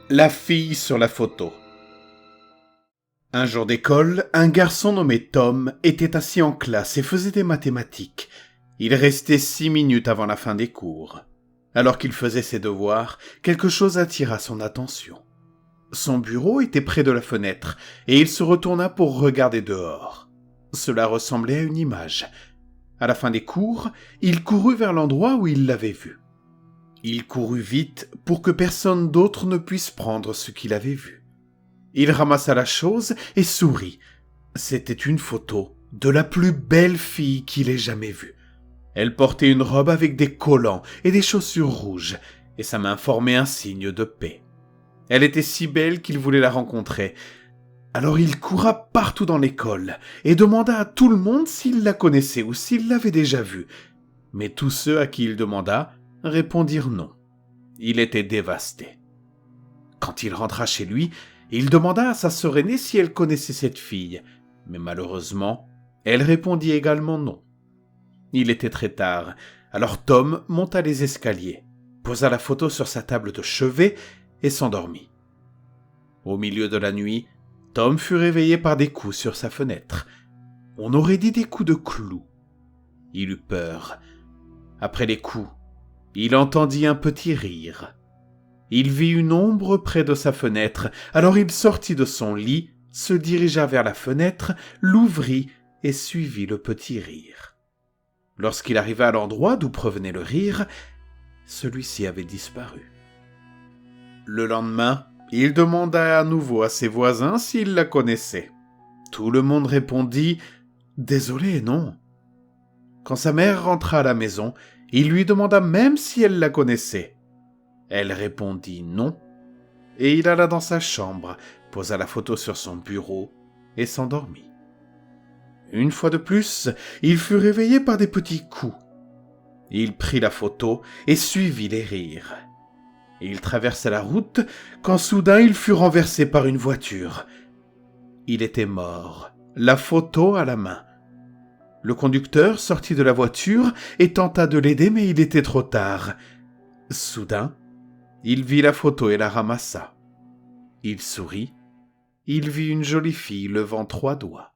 La fille sur la photo. Un jour d'école, un garçon nommé Tom était assis en classe et faisait des mathématiques. Il restait 6 minutes avant la fin des cours. Alors qu'il faisait ses devoirs, quelque chose attira son attention. Son bureau était près de la fenêtre et il se retourna pour regarder dehors. Cela ressemblait à une image. À la fin des cours, il courut vers l'endroit où il l'avait vue. Il courut vite pour que personne d'autre ne puisse prendre ce qu'il avait vu. Il ramassa la chose et sourit. C'était une photo de la plus belle fille qu'il ait jamais vue. Elle portait une robe avec des collants et des chaussures rouges, et sa main formait un signe de paix. Elle était si belle qu'il voulait la rencontrer. Alors il coura partout dans l'école et demanda à tout le monde s'il la connaissait ou s'il l'avait déjà vue. Mais tous ceux à qui il demanda répondirent non. Il était dévasté. Quand il rentra chez lui, il demanda à sa sœur aînée si elle connaissait cette fille, mais malheureusement, elle répondit également non. Il était très tard, alors Tom monta les escaliers, posa la photo sur sa table de chevet et s'endormit. Au milieu de la nuit, Tom fut réveillé par des coups sur sa fenêtre. On aurait dit des coups de clous. Il eut peur. Après les coups, il entendit un petit rire. Il vit une ombre près de sa fenêtre, alors il sortit de son lit, se dirigea vers la fenêtre, l'ouvrit et suivit le petit rire. Lorsqu'il arriva à l'endroit d'où provenait le rire, celui-ci avait disparu. Le lendemain, il demanda à nouveau à ses voisins s'ils la connaissaient. Tout le monde répondit « Désolé, non ». Quand sa mère rentra à la maison, il lui demanda même si elle la connaissait. Elle répondit non, et il alla dans sa chambre, posa la photo sur son bureau et s'endormit. Une fois de plus, il fut réveillé par des petits coups. Il prit la photo et suivit les rires. Il traversa la route quand soudain il fut renversé par une voiture. Il était mort, la photo à la main. Le conducteur sortit de la voiture et tenta de l'aider, mais il était trop tard. Soudain, il vit la photo et la ramassa. Il sourit. Il vit une jolie fille levant 3 doigts.